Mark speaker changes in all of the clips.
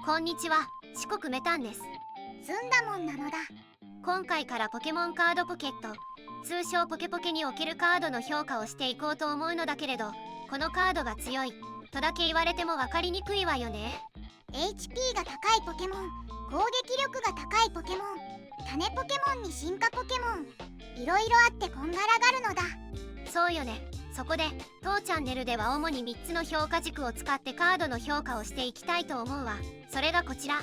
Speaker 1: こんにちは、四国メタンです。
Speaker 2: ずんだもんなのだ。
Speaker 1: 今回からポケモンカードポケット、通称ポケポケにおけるカードの評価をしていこうと思うのだけれど、このカードが強いとだけ言われても分かりにくいわよね。
Speaker 2: HP が高いポケモン、攻撃力が高いポケモン、種ポケモンに進化ポケモン、いろいろあってこんがらがるのだ。
Speaker 1: そうよね。そこで当チャンネルでは主に3つの評価軸を使ってカードの評価をしていきたいと思うわ。それがこちら。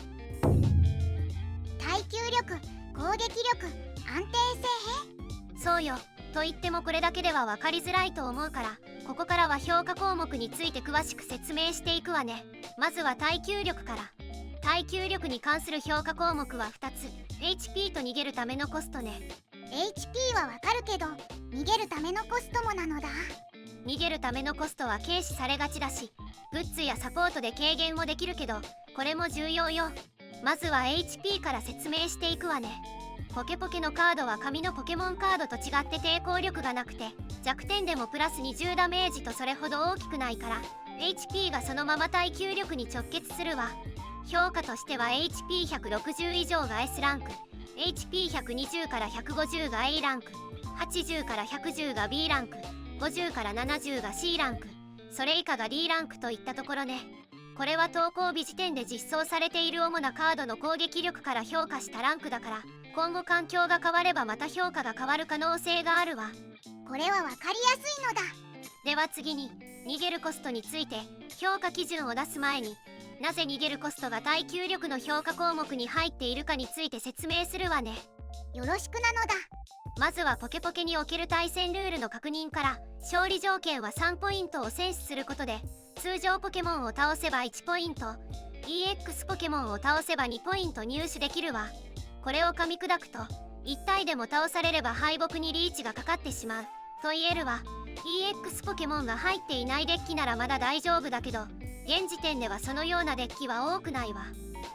Speaker 2: 耐久力、攻撃力、安定性。
Speaker 1: そうよ。と言ってもこれだけでは分かりづらいと思うから、ここからは評価項目について詳しく説明していくわね。まずは耐久力から。耐久力に関する評価項目は2つ。 HP と逃げるためのコストね。
Speaker 2: HP はわかるけど、逃げるためのコストもなのだ。
Speaker 1: 逃げるためのコストは軽視されがちだし、グッズやサポートで軽減もできるけど、これも重要よ。まずは HP から説明していくわね。ポケポケのカードは紙のポケモンカードと違って抵抗力がなくて、弱点でもプラス20ダメージとそれほど大きくないから、 HP がそのまま耐久力に直結するわ。評価としては HP160 以上が S ランク、 HP120 から150が A ランク、80から110が B ランク、50から70が C ランク、それ以下が D ランクといったところね。これは投稿日時点で実装されている主なカードの攻撃力から評価したランクだから、今後環境が変わればまた評価が変わる可能性があるわ。
Speaker 2: これはわかりやすいのだ。
Speaker 1: では次に逃げるコストについて評価基準を出す前に、なぜ逃げるコストが耐久力の評価項目に入っているかについて説明するわね。
Speaker 2: よろしくなのだ。
Speaker 1: まずはポケポケにおける対戦ルールの確認から。勝利条件は3ポイントを選出することで、通常ポケモンを倒せば1ポイント、 EX ポケモンを倒せば2ポイント入手できるわ。これを噛み砕くと、1体でも倒されれば敗北にリーチがかかってしまうと言えるわ。 EX ポケモンが入っていないデッキならまだ大丈夫だけど、現時点ではそのようなデッキは多くないわ。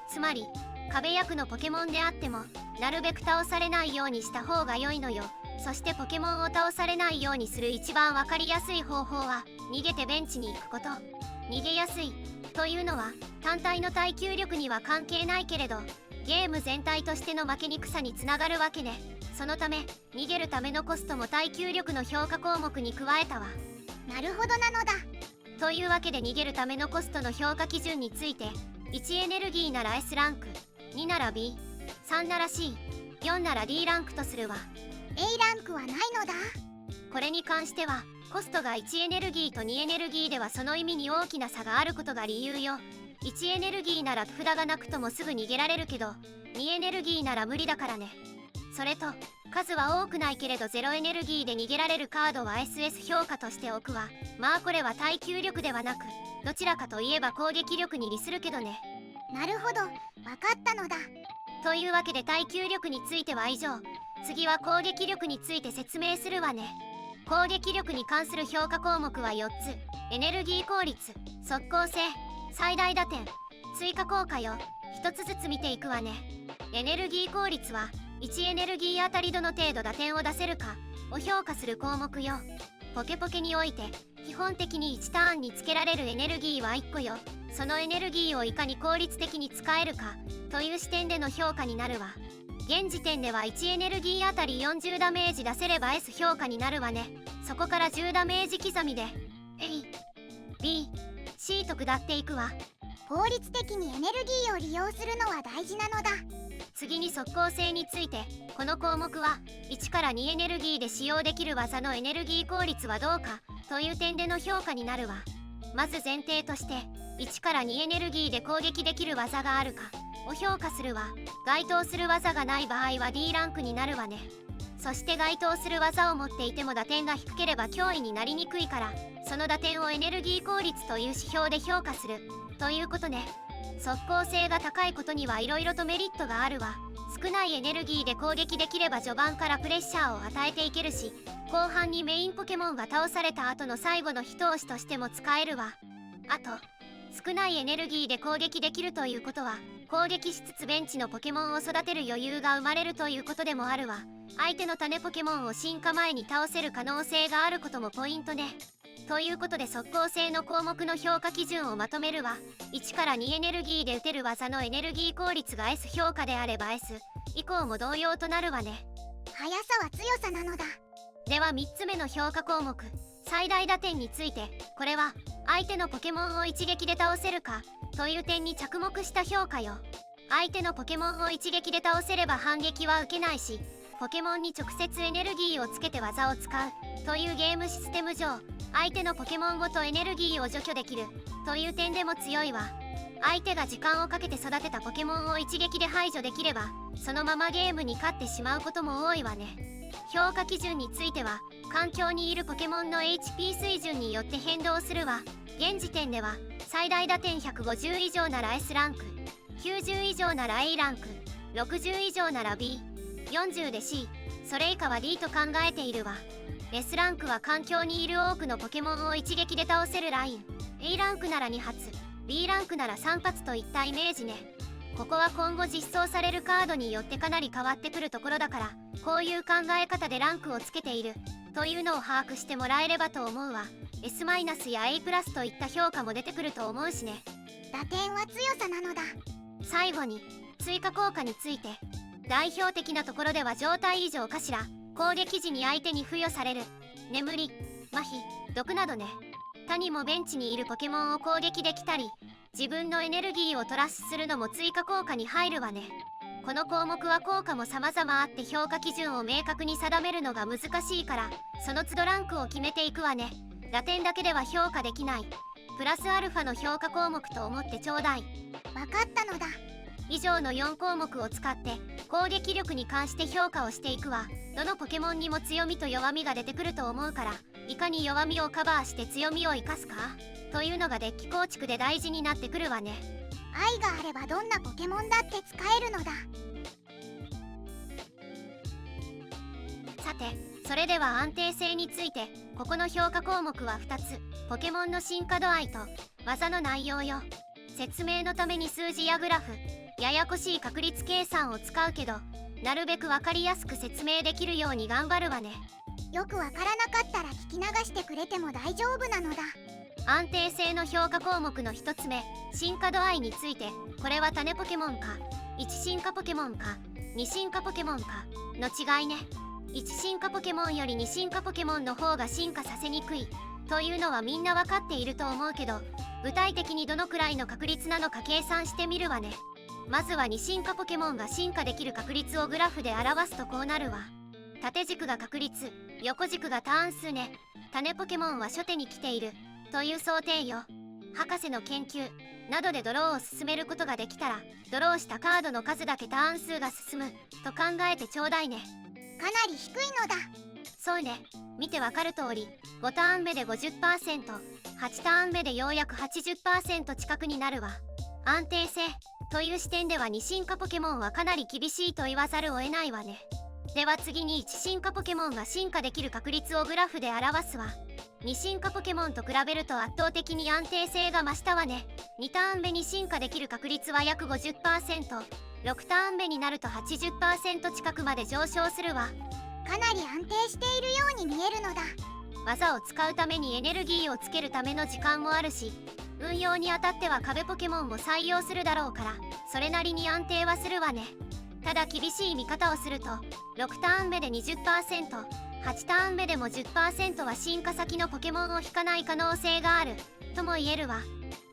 Speaker 1: つまり壁役のポケモンであってもなるべく倒されないようにした方が良いのよ。そしてポケモンを倒されないようにする一番わかりやすい方法は逃げてベンチに行くこと。逃げやすいというのは単体の耐久力には関係ないけれど、ゲーム全体としての負けにくさにつながるわけね。そのため逃げるためのコストも耐久力の評価項目に加えたわ。
Speaker 2: なるほどなのだ。
Speaker 1: というわけで逃げるためのコストの評価基準について、1エネルギーなら S ランク、2なら B、3なら C、4なら D ランクとするわ。
Speaker 2: A ランクはないのだ。
Speaker 1: これに関してはコストが1エネルギーと2エネルギーではその意味に大きな差があることが理由よ。1エネルギーなら札がなくともすぐ逃げられるけど、2エネルギーなら無理だからね。それと数は多くないけれど0エネルギーで逃げられるカードは SS 評価としておくわ。まあこれは耐久力ではなく、どちらかといえば攻撃力に利するけどね。
Speaker 2: なるほど、わかったのだ。
Speaker 1: というわけで耐久力については以上。次は攻撃力について説明するわね。攻撃力に関する評価項目は4つ。エネルギー効率、速攻性、最大打点、追加効果よ。一つずつ見ていくわね。エネルギー効率は1エネルギーあたりどの程度打点を出せるかを評価する項目よ。ポケポケにおいて基本的に1ターンにつけられるエネルギーは1個よ。そのエネルギーをいかに効率的に使えるかという視点での評価になるわ。現時点では1エネルギーあたり40ダメージ出せれば S 評価になるわね。そこから10ダメージ刻みで A、B、C と下っていくわ。
Speaker 2: 効率的にエネルギーを利用するのは大事なのだ。
Speaker 1: 次に速攻性について、この項目は1から2エネルギーで使用できる技のエネルギー効率はどうかという点での評価になるわ。まず前提として1から2エネルギーで攻撃できる技があるかを評価するわ。該当する技がない場合は D ランクになるわね。そして該当する技を持っていても打点が低ければ脅威になりにくいから、その打点をエネルギー効率という指標で評価するということね。速攻性が高いことにはいろいろとメリットがあるわ。少ないエネルギーで攻撃できれば序盤からプレッシャーを与えていけるし、後半にメインポケモンが倒された後の最後の一押しとしても使えるわ。あと少ないエネルギーで攻撃できるということは、攻撃しつつベンチのポケモンを育てる余裕が生まれるということでもあるわ。相手の種ポケモンを進化前に倒せる可能性があることもポイントね。ということで即効性の項目の評価基準をまとめるわ。1から2エネルギーで打てる技のエネルギー効率が S 評価であれば S 以降も同様となるわね。
Speaker 2: 速さは強さなのだ。
Speaker 1: では3つ目の評価項目、最大打点について。これは相手のポケモンを一撃で倒せるかという点に着目した評価よ。相手のポケモンを一撃で倒せれば反撃は受けないし、ポケモンに直接エネルギーをつけて技を使うというゲームシステム上、相手のポケモンごとエネルギーを除去できるという点でも強いわ。相手が時間をかけて育てたポケモンを一撃で排除できれば、そのままゲームに勝ってしまうことも多いわね。評価基準については環境にいるポケモンの HP 水準によって変動するわ。現時点では最大打点150以上なら S ランク、90以上なら A ランク、60以上なら B、40で C、それ以下は D と考えているわ。 S ランクは環境にいる多くのポケモンを一撃で倒せるライン、 A ランクなら2発、 B ランクなら3発といったイメージね。ここは今後実装されるカードによってかなり変わってくるところだから、こういう考え方でランクをつけているというのを把握してもらえればと思うわ。 S- や A+ といった評価も出てくると思うしね。
Speaker 2: 打点は強さなのだ。
Speaker 1: 最後に追加効果について。代表的なところでは状態異常かしら。攻撃時に相手に付与される眠り、麻痺、毒などね。他にもベンチにいるポケモンを攻撃できたり、自分のエネルギーをトラッシュするのも追加効果に入るわね。この項目は効果も様々あって評価基準を明確に定めるのが難しいから、その都度ランクを決めていくわね。打点だけでは評価できない、プラスアルファの評価項目と思ってちょうだい。
Speaker 2: わかったのだ。
Speaker 1: 以上の4項目を使って攻撃力に関して評価をしていくわ。どのポケモンにも強みと弱みが出てくると思うから、いかに弱みをカバーして強みを生かすかというのがデッキ構築で大事になってくるわね。
Speaker 2: 愛があればどんなポケモンだって使えるのだ。
Speaker 1: さて、それでは安定性について。ここの評価項目は2つ。ポケモンの進化度合いと技の内容よ。説明のために数字やグラフ、ややこしい確率計算を使うけど、なるべく分かりやすく説明できるように頑張るわね。
Speaker 2: よくわからなかったら聞き流してくれても大丈夫なのだ。
Speaker 1: 安定性の評価項目の1つ目、進化度合いについて。これは種ポケモンか1進化ポケモンか2進化ポケモンかの違いね。1進化ポケモンより2進化ポケモンの方が進化させにくいというのはみんなわかっていると思うけど、具体的にどのくらいの確率なのか計算してみるわね。まずは2進化ポケモンが進化できる確率をグラフで表すとこうなるわ。縦軸が確率、横軸がターン数ね。種ポケモンは初手に来ているという想定よ。博士の研究などでドローを進めることができたら、ドローしたカードの数だけターン数が進むと考えてちょうだいね。
Speaker 2: かなり低いのだ。
Speaker 1: そうね。見てわかる通り、5ターン目で 50%、8ターン目でようやく 80% 近くになるわ。安定性という視点では2進化ポケモンはかなり厳しいと言わざるを得ないわね。では次に1進化ポケモンが進化できる確率をグラフで表すわ。2進化ポケモンと比べると圧倒的に安定性が増したわね。2ターン目に進化できる確率は約 50%、6ターン目になると 80% 近くまで上昇するわ。
Speaker 2: かなり安定しているように見えるのだ。
Speaker 1: 技を使うためにエネルギーをつけるための時間もあるし、運用にあたっては壁ポケモンも採用するだろうから、それなりに安定はするわね。ただ厳しい見方をすると、6ターン目で 20%、8ターン目でも 10% は進化先のポケモンを引かない可能性があるとも言えるわ。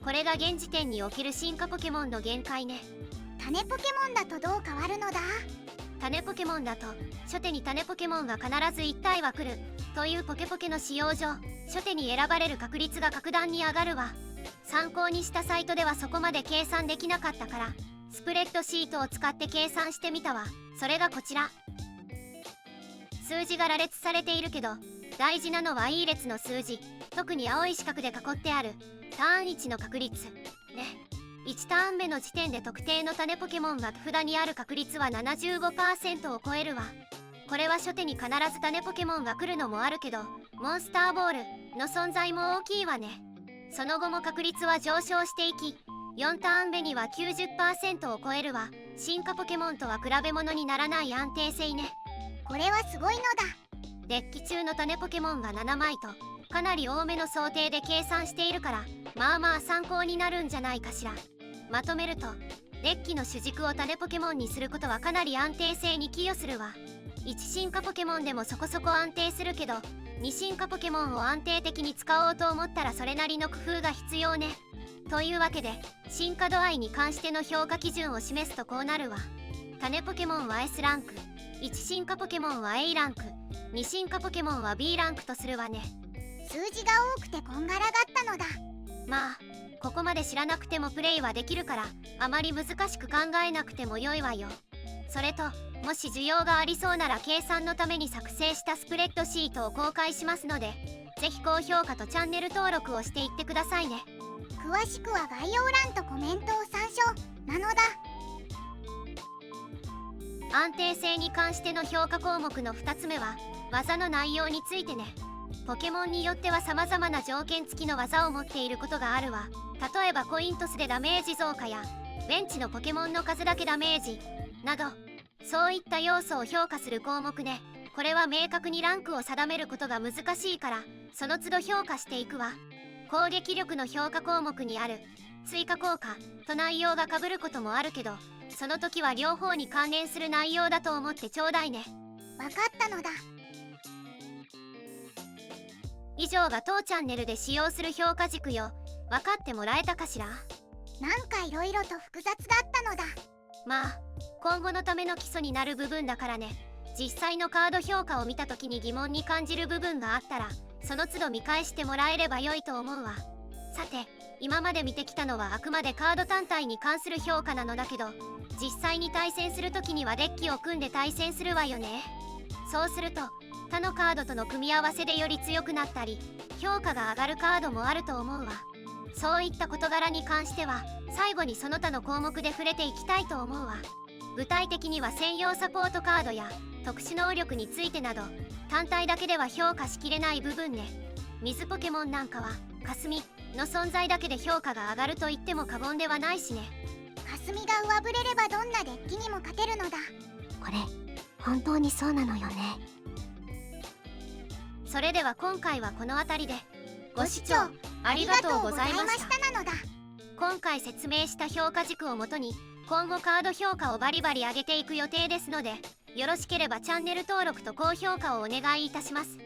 Speaker 1: これが現時点における進化ポケモンの限界ね。
Speaker 2: 種ポケモンだとどう変わるのだ。
Speaker 1: 種ポケモンだと初手に種ポケモンが必ず1体は来るというポケポケの使用上、初手に選ばれる確率が格段に上がるわ。参考にしたサイトではそこまで計算できなかったから、スプレッドシートを使って計算してみたわ。それがこちら。数字が羅列されているけど、大事なのはいい列の数字、特に青い四角で囲ってあるターン1の確率ね。1ターン目の時点で特定の種ポケモンが手札にある確率は 75% を超えるわ。これは初手に必ず種ポケモンが来るのもあるけど、モンスターボールの存在も大きいわね。その後も確率は上昇していき、4ターン目には 90% を超えるわ。進化ポケモンとは比べ物にならない安定性ね。
Speaker 2: これはすごいのだ。
Speaker 1: デッキ中の種ポケモンが7枚とかなり多めの想定で計算しているから、まあまあ参考になるんじゃないかしら。まとめると、デッキの主軸を種ポケモンにすることはかなり安定性に寄与するわ。1進化ポケモンでもそこそこ安定するけど、2進化ポケモンを安定的に使おうと思ったらそれなりの工夫が必要ね。というわけで、進化度合いに関しての評価基準を示すとこうなるわ。種ポケモンは S ランク、1進化ポケモンは A ランク、2進化ポケモンは B ランクとするわね。
Speaker 2: 数字が多くてこんがらがったのだ。
Speaker 1: まあここまで知らなくてもプレイはできるから、あまり難しく考えなくても良いわよ。それと、もし需要がありそうなら計算のために作成したスプレッドシートを公開しますので、ぜひ高評価とチャンネル登録をしていってくださいね。
Speaker 2: 詳しくは概要欄とコメントを参照なのだ。
Speaker 1: 安定性に関しての評価項目の2つ目は技の内容についてね。ポケモンによっては様々な条件付きの技を持っていることがあるわ。例えばコイントスでダメージ増加やベンチのポケモンの数だけダメージなど、そういった要素を評価する項目ね。これは明確にランクを定めることが難しいから、その都度評価していくわ。攻撃力の評価項目にある追加効果と内容が被ることもあるけど、その時は両方に関連する内容だと思ってちょうだいね。
Speaker 2: わかったのだ。
Speaker 1: 以上が当チャンネルで使用する評価軸よ。分かってもらえたかしら。
Speaker 2: なんかいろいろと複雑だったのだ。
Speaker 1: まあ今後のための基礎になる部分だからね。実際のカード評価を見た時に疑問に感じる部分があったら、その都度見返してもらえれば良いと思うわ。さて、今まで見てきたのはあくまでカード単体に関する評価なのだけど、実際に対戦する時にはデッキを組んで対戦するわよね。そうすると他のカードとの組み合わせでより強くなったり評価が上がるカードもあると思うわ。そういった事柄に関しては最後にその他の項目で触れていきたいと思うわ。具体的には専用サポートカードや特殊能力についてなど、単体だけでは評価しきれない部分ね。水ポケモンなんかは霞の存在だけで評価が上がると言っても過言ではないしね。
Speaker 2: 霞が上振れればどんなデッキにも勝てるのだ。
Speaker 3: これ本当にそうなのよね。
Speaker 1: それでは今回はこの辺りで。
Speaker 2: ご視聴
Speaker 1: ありがとうございました。
Speaker 2: なのだ。
Speaker 1: 今回説明した評価軸をもとに今後カード評価をバリバリ上げていく予定ですので、よろしければチャンネル登録と高評価をお願いいたします。